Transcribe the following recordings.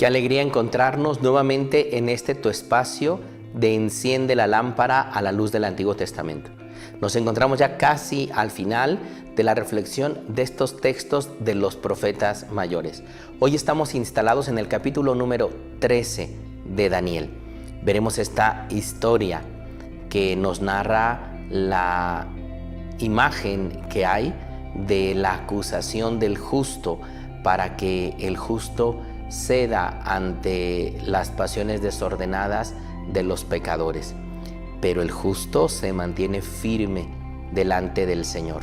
Qué alegría encontrarnos nuevamente en este tu espacio de Enciende la Lámpara a la luz del Antiguo Testamento. Nos encontramos ya casi al final de la reflexión de estos textos de los profetas mayores. Hoy estamos instalados en el capítulo número 13 de Daniel. Veremos esta historia que nos narra la imagen que hay de la acusación del justo para que el justo ceda ante las pasiones desordenadas de los pecadores. Pero el justo se mantiene firme delante del Señor.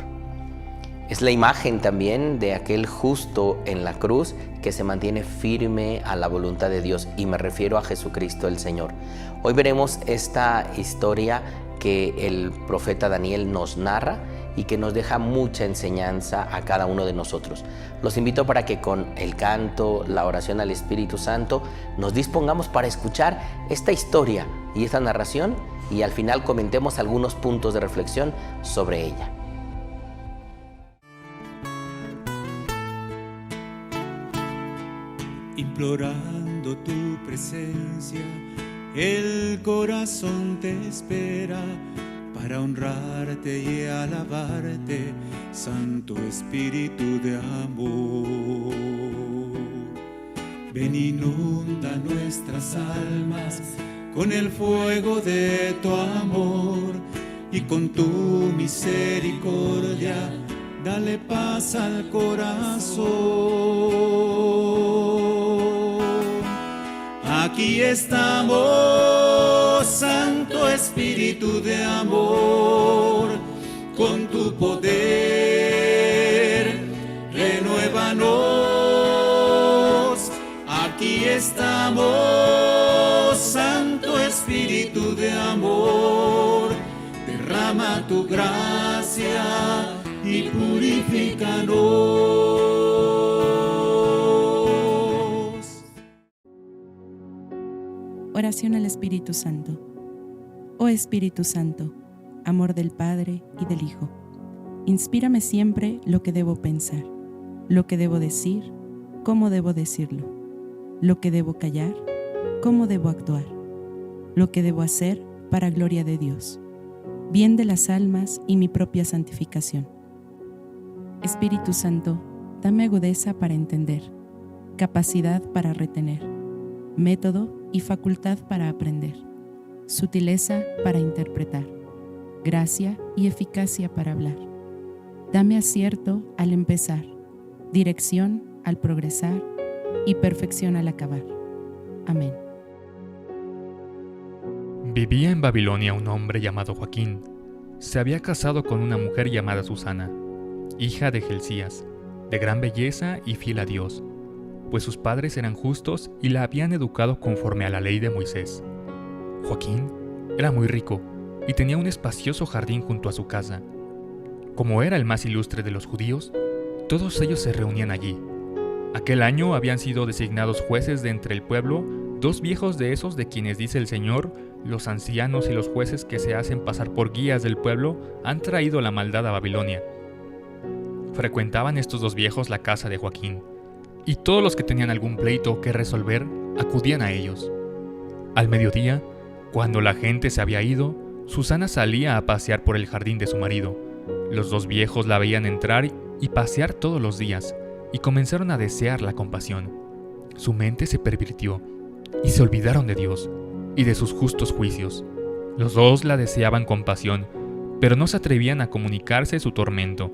Es la imagen también de aquel justo en la cruz que se mantiene firme a la voluntad de Dios, y me refiero a Jesucristo el Señor. Hoy veremos esta historia que el profeta Daniel nos narra y que nos deja mucha enseñanza a cada uno de nosotros. Los invito para que con el canto, la oración al Espíritu Santo, nos dispongamos para escuchar esta historia y esta narración, y al final comentemos algunos puntos de reflexión sobre ella. Implorando tu presencia, el corazón te espera para honrarte y alabarte, Santo Espíritu de amor. Ven, inunda nuestras almas con el fuego de tu amor, y con tu misericordia dale paz al corazón. Aquí estamos, Santo Espíritu de amor, con tu poder, renuévanos. Aquí estamos, Santo Espíritu de amor, derrama tu gracia y purifícanos. Oración al Espíritu Santo. Oh Espíritu Santo, amor del Padre y del Hijo, inspírame siempre lo que debo pensar, lo que debo decir, cómo debo decirlo, lo que debo callar, cómo debo actuar, lo que debo hacer para gloria de Dios, bien de las almas y mi propia santificación. Espíritu Santo, dame agudeza para entender, capacidad para retener, método y facultad para aprender, sutileza para interpretar, gracia y eficacia para hablar. Dame acierto al empezar, dirección al progresar y perfección al acabar. Amén. Vivía en Babilonia un hombre llamado Joaquín. Se había casado con una mujer llamada Susana, hija de Gelcías, de gran belleza y fiel a Dios, pues sus padres eran justos y la habían educado conforme a la ley de Moisés. Joaquín era muy rico y tenía un espacioso jardín junto a su casa. Como era el más ilustre de los judíos, todos ellos se reunían allí. Aquel año habían sido designados jueces de entre el pueblo dos viejos de esos de quienes dice el Señor: los ancianos y los jueces que se hacen pasar por guías del pueblo han traído la maldad a Babilonia. Frecuentaban estos dos viejos la casa de Joaquín, y todos los que tenían algún pleito que resolver acudían a ellos. Al mediodía, cuando la gente se había ido, Susana salía a pasear por el jardín de su marido. Los dos viejos la veían entrar y pasear todos los días, y comenzaron a desear la compasión. Su mente se pervirtió, y se olvidaron de Dios y de sus justos juicios. Los dos la deseaban con pasión, pero no se atrevían a comunicarse su tormento,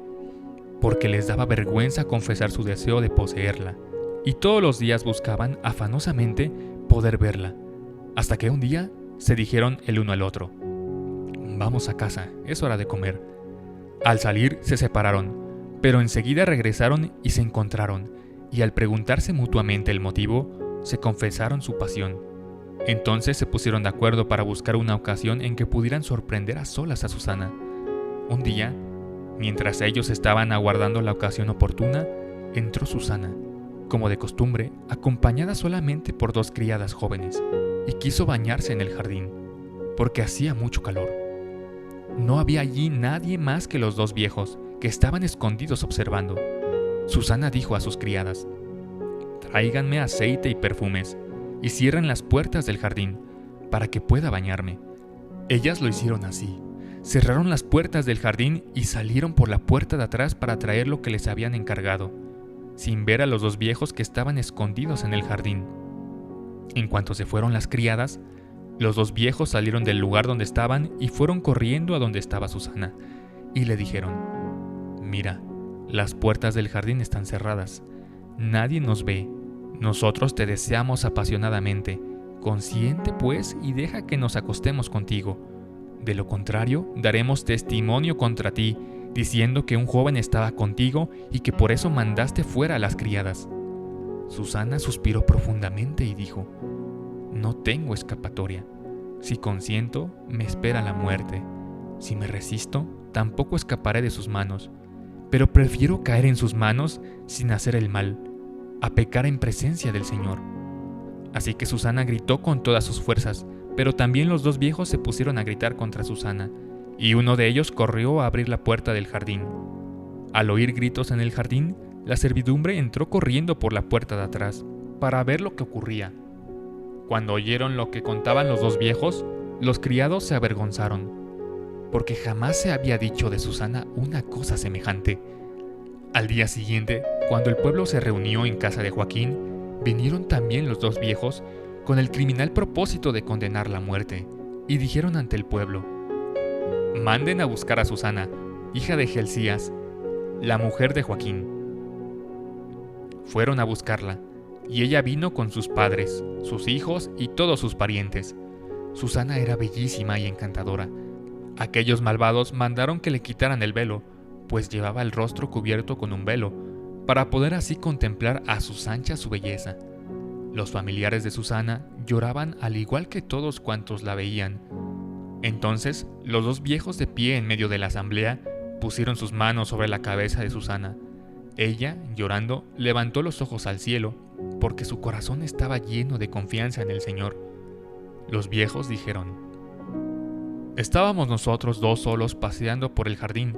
porque les daba vergüenza confesar su deseo de poseerla, y todos los días buscaban afanosamente poder verla, hasta que un día se dijeron el uno al otro: «Vamos a casa, es hora de comer». Al salir se separaron, pero enseguida regresaron y se encontraron, y al preguntarse mutuamente el motivo, se confesaron su pasión. Entonces se pusieron de acuerdo para buscar una ocasión en que pudieran sorprender a solas a Susana. Un día, mientras ellos estaban aguardando la ocasión oportuna, entró Susana, como de costumbre, acompañada solamente por dos criadas jóvenes, y quiso bañarse en el jardín, porque hacía mucho calor. No había allí nadie más que los dos viejos, que estaban escondidos observando. Susana dijo a sus criadas: tráiganme aceite y perfumes, y cierren las puertas del jardín, para que pueda bañarme. Ellas lo hicieron así. Cerraron las puertas del jardín y salieron por la puerta de atrás para traer lo que les habían encargado, sin ver a los dos viejos que estaban escondidos en el jardín. En cuanto se fueron las criadas, los dos viejos salieron del lugar donde estaban y fueron corriendo a donde estaba Susana, y le dijeron: «Mira, las puertas del jardín están cerradas. Nadie nos ve. Nosotros te deseamos apasionadamente. Consiente, pues, y deja que nos acostemos contigo. De lo contrario, daremos testimonio contra ti, diciendo que un joven estaba contigo y que por eso mandaste fuera a las criadas». Susana suspiró profundamente y dijo: «No tengo escapatoria. Si consiento, me espera la muerte. Si me resisto, tampoco escaparé de sus manos. Pero prefiero caer en sus manos sin hacer el mal, a pecar en presencia del Señor». Así que Susana gritó con todas sus fuerzas, pero también los dos viejos se pusieron a gritar contra Susana, y uno de ellos corrió a abrir la puerta del jardín. Al oír gritos en el jardín, la servidumbre entró corriendo por la puerta de atrás, para ver lo que ocurría. Cuando oyeron lo que contaban los dos viejos, los criados se avergonzaron, porque jamás se había dicho de Susana una cosa semejante. Al día siguiente, cuando el pueblo se reunió en casa de Joaquín, vinieron también los dos viejos con el criminal propósito de condenar la muerte, y dijeron ante el pueblo: «Manden a buscar a Susana, hija de Gelcías, la mujer de Joaquín». Fueron a buscarla, y ella vino con sus padres, sus hijos y todos sus parientes. Susana era bellísima y encantadora. Aquellos malvados mandaron que le quitaran el velo, pues llevaba el rostro cubierto con un velo, para poder así contemplar a sus anchas su belleza. Los familiares de Susana lloraban al igual que todos cuantos la veían. Entonces, los dos viejos de pie en medio de la asamblea pusieron sus manos sobre la cabeza de Susana. Ella, llorando, levantó los ojos al cielo, porque su corazón estaba lleno de confianza en el Señor. Los viejos dijeron: «Estábamos nosotros dos solos paseando por el jardín,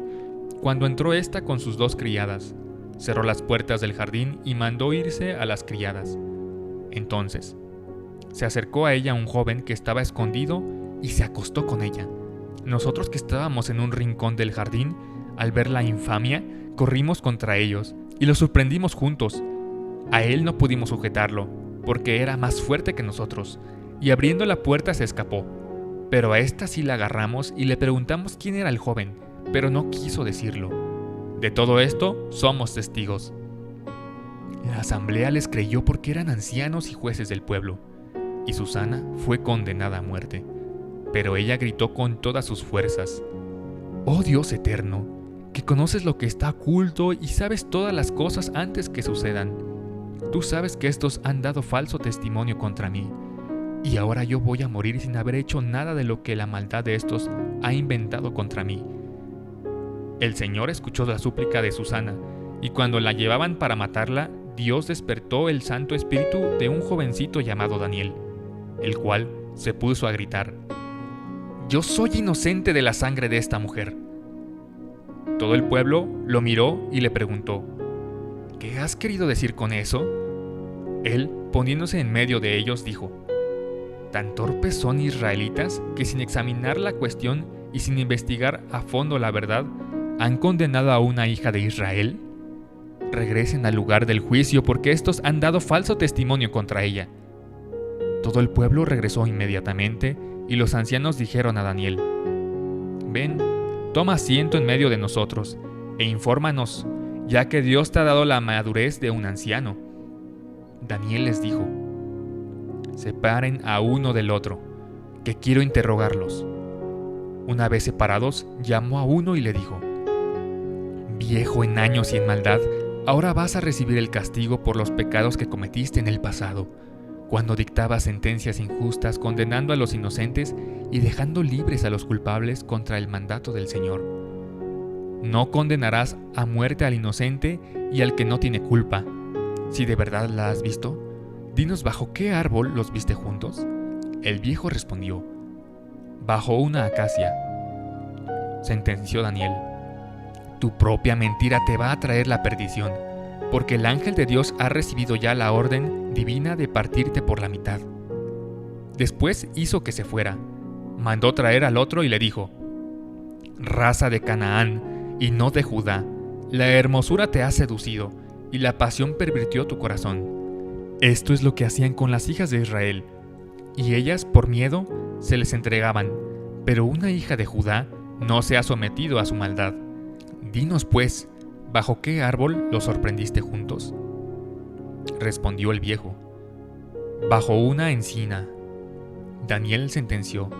cuando entró ésta con sus dos criadas. Cerró las puertas del jardín y mandó irse a las criadas. Entonces, se acercó a ella un joven que estaba escondido y se acostó con ella. Nosotros que estábamos en un rincón del jardín, al ver la infamia, corrimos contra ellos y los sorprendimos juntos. A él no pudimos sujetarlo, porque era más fuerte que nosotros, y abriendo la puerta se escapó. Pero a esta sí la agarramos y le preguntamos quién era el joven, pero no quiso decirlo. De todo esto somos testigos». La asamblea les creyó porque eran ancianos y jueces del pueblo, y Susana fue condenada a muerte. Pero ella gritó con todas sus fuerzas: «Oh Dios eterno, que conoces lo que está oculto y sabes todas las cosas antes que sucedan. Tú sabes que estos han dado falso testimonio contra mí, y ahora yo voy a morir sin haber hecho nada de lo que la maldad de estos ha inventado contra mí». El Señor escuchó la súplica de Susana, y cuando la llevaban para matarla, Dios despertó el Santo Espíritu de un jovencito llamado Daniel, el cual se puso a gritar: «Yo soy inocente de la sangre de esta mujer». Todo el pueblo lo miró y le preguntó: «¿Qué has querido decir con eso?». Él, poniéndose en medio de ellos, dijo: «¿Tan torpes son israelitas que sin examinar la cuestión y sin investigar a fondo la verdad, han condenado a una hija de Israel? Regresen al lugar del juicio, porque estos han dado falso testimonio contra ella». Todo el pueblo regresó inmediatamente, y los ancianos dijeron a Daniel: «Ven, toma asiento en medio de nosotros, e infórmanos, ya que Dios te ha dado la madurez de un anciano». Daniel les dijo: «Separen a uno del otro, que quiero interrogarlos». Una vez separados, llamó a uno y le dijo: «Viejo en años y en maldad, ahora vas a recibir el castigo por los pecados que cometiste en el pasado, cuando dictabas sentencias injustas condenando a los inocentes y dejando libres a los culpables contra el mandato del Señor. No condenarás a muerte al inocente y al que no tiene culpa. Si de verdad la has visto, dinos bajo qué árbol los viste juntos». El viejo respondió: «Bajo una acacia». Sentenció Daniel: «Tu propia mentira te va a traer la perdición. porque el ángel de Dios ha recibido ya la orden divina de partirte por la mitad. Después hizo que se fuera, mandó traer al otro y le dijo: raza de Canaán y no de Judá, la hermosura te ha seducido y la pasión pervirtió tu corazón. Esto es lo que hacían con las hijas de Israel, y ellas por miedo se les entregaban, pero una hija de Judá no se ha sometido a su maldad. Dinos pues, ¿bajo qué árbol los sorprendiste juntos? Respondió el viejo: bajo una encina. Daniel sentenció: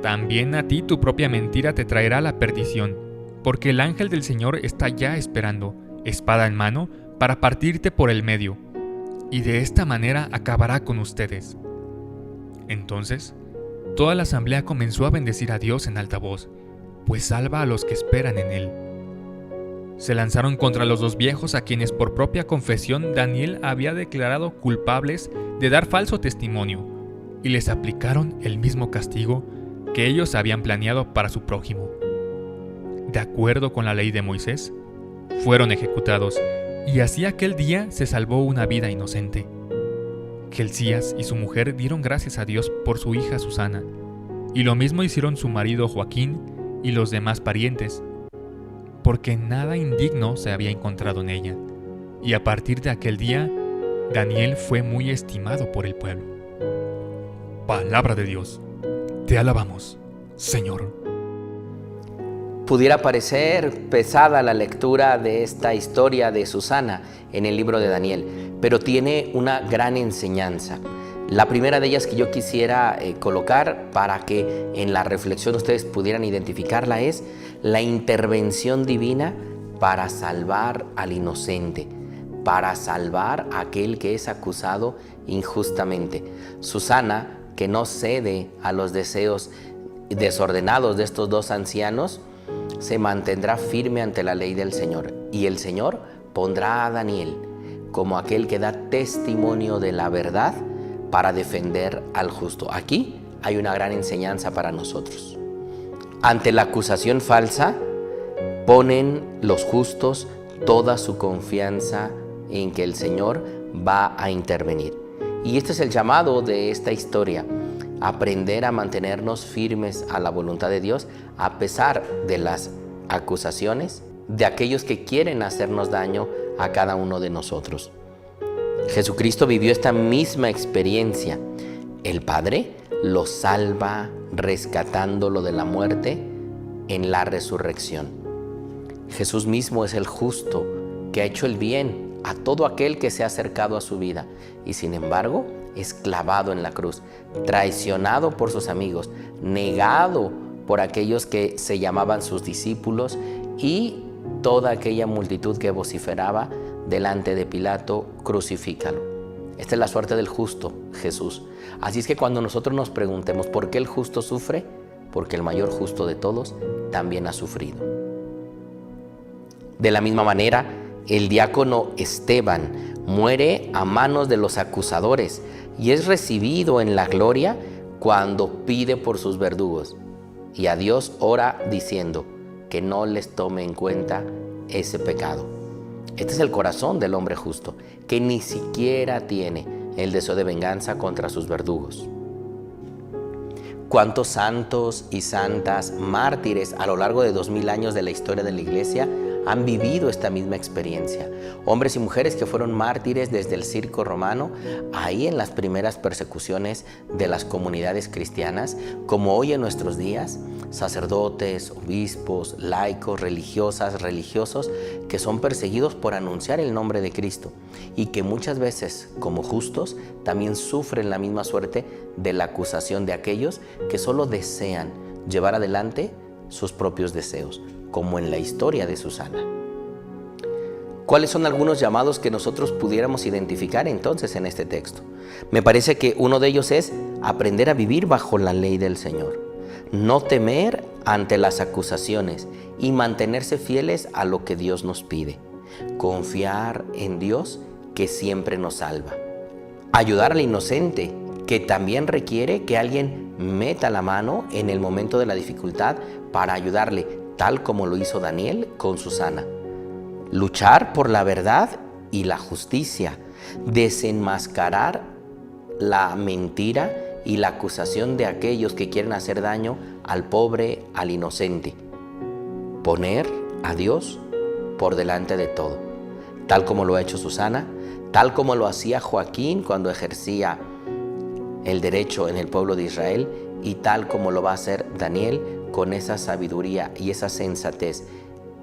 también a ti tu propia mentira te traerá la perdición, porque el ángel del Señor está ya esperando, espada en mano, para partirte por el medio, y de esta manera acabará con ustedes. Entonces, toda la asamblea comenzó a bendecir a Dios en alta voz, pues salva a los que esperan en Él. Se lanzaron contra los dos viejos, a quienes por propia confesión Daniel había declarado culpables de dar falso testimonio, y les aplicaron el mismo castigo que ellos habían planeado para su prójimo. De acuerdo con la ley de Moisés, fueron ejecutados, y así aquel día se salvó una vida inocente. Gelcías y su mujer dieron gracias a Dios por su hija Susana, y lo mismo hicieron su marido Joaquín y los demás parientes, porque nada indigno se había encontrado en ella, y a partir de aquel día, Daniel fue muy estimado por el pueblo. Palabra de Dios. Te alabamos, Señor. Pudiera parecer pesada la lectura de esta historia de Susana en el libro de Daniel, pero tiene una gran enseñanza. La primera de ellas que yo quisiera colocar para que en la reflexión ustedes pudieran identificarla es la intervención divina para salvar al inocente, para salvar a aquel que es acusado injustamente. Susana, que no cede a los deseos desordenados de estos dos ancianos, se mantendrá firme ante la ley del Señor, y el Señor pondrá a Daniel como aquel que da testimonio de la verdad para defender al justo. Aquí hay una gran enseñanza para nosotros. Ante la acusación falsa, ponen los justos toda su confianza en que el Señor va a intervenir. Y este es el llamado de esta historia: aprender a mantenernos firmes a la voluntad de Dios a pesar de las acusaciones de aquellos que quieren hacernos daño a cada uno de nosotros. Jesucristo vivió esta misma experiencia. El Padre lo salva rescatándolo de la muerte en la resurrección. Jesús mismo es el justo que ha hecho el bien a todo aquel que se ha acercado a su vida, y sin embargo es clavado en la cruz, traicionado por sus amigos, negado por aquellos que se llamaban sus discípulos y toda aquella multitud que vociferaba delante de Pilato: crucifícalo. Esta es la suerte del justo, Jesús. Así es que cuando nosotros nos preguntemos ¿por qué el justo sufre? Porque el mayor justo de todos también ha sufrido. De la misma manera, el diácono Esteban muere a manos de los acusadores y es recibido en la gloria cuando pide por sus verdugos, y a Dios ora diciendo que no les tome en cuenta ese pecado. Este es el corazón del hombre justo, que ni siquiera tiene el deseo de venganza contra sus verdugos. ¿Cuántos santos y santas mártires a lo largo de 2000 años de la historia de la Iglesia han vivido esta misma experiencia? Hombres y mujeres que fueron mártires desde el circo romano, ahí en las primeras persecuciones de las comunidades cristianas, como hoy en nuestros días, sacerdotes, obispos, laicos, religiosas, religiosos, que son perseguidos por anunciar el nombre de Cristo y que muchas veces, como justos, también sufren la misma suerte de la acusación de aquellos que solo desean llevar adelante sus propios deseos, como en la historia de Susana. ¿Cuáles son algunos llamados que nosotros pudiéramos identificar entonces en este texto? Me parece que uno de ellos es aprender a vivir bajo la ley del Señor, no temer ante las acusaciones y mantenerse fieles a lo que Dios nos pide, confiar en Dios que siempre nos salva, ayudar al inocente que también requiere que alguien meta la mano en el momento de la dificultad para ayudarle, tal como lo hizo Daniel con Susana. Luchar por la verdad y la justicia, desenmascarar la mentira y la acusación de aquellos que quieren hacer daño al pobre, al inocente. Poner a Dios por delante de todo, tal como lo ha hecho Susana, tal como lo hacía Joaquín cuando ejercía el derecho en el pueblo de Israel, y tal como lo va a hacer Daniel con esa sabiduría y esa sensatez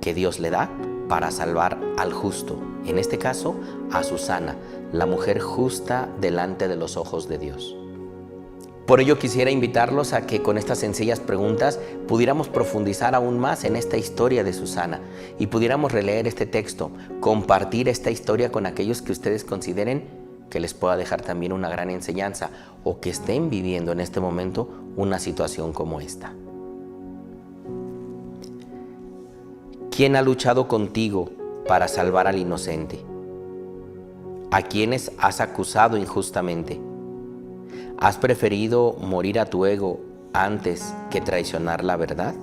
que Dios le da para salvar al justo, en este caso a Susana, la mujer justa delante de los ojos de Dios. Por ello quisiera invitarlos a que con estas sencillas preguntas pudiéramos profundizar aún más en esta historia de Susana y pudiéramos releer este texto, compartir esta historia con aquellos que ustedes consideren que les pueda dejar también una gran enseñanza o que estén viviendo en este momento una situación como esta. ¿Quién ha luchado contigo para salvar al inocente? ¿A quiénes has acusado injustamente? ¿Has preferido morir a tu ego antes que traicionar la verdad?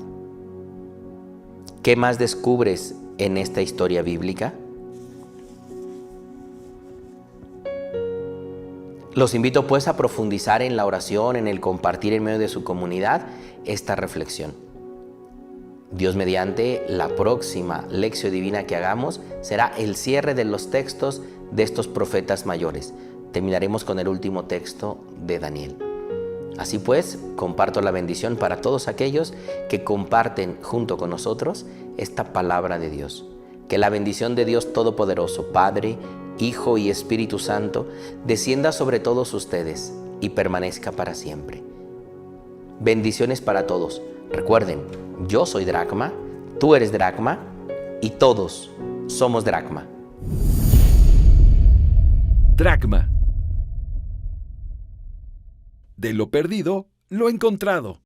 ¿Qué más descubres en esta historia bíblica? Los invito pues a profundizar en la oración, en el compartir en medio de su comunidad esta reflexión. Dios mediante, la próxima lección divina que hagamos será el cierre de los textos de estos profetas mayores. Terminaremos con el último texto de Daniel. Así pues, comparto la bendición para todos aquellos que comparten junto con nosotros esta palabra de Dios. Que la bendición de Dios Todopoderoso, Padre, Hijo y Espíritu Santo, descienda sobre todos ustedes y permanezca para siempre. Bendiciones para todos. Recuerden, yo soy Dracma, tú eres Dracma y todos somos Dracma. Dracma. De lo perdido, lo encontrado.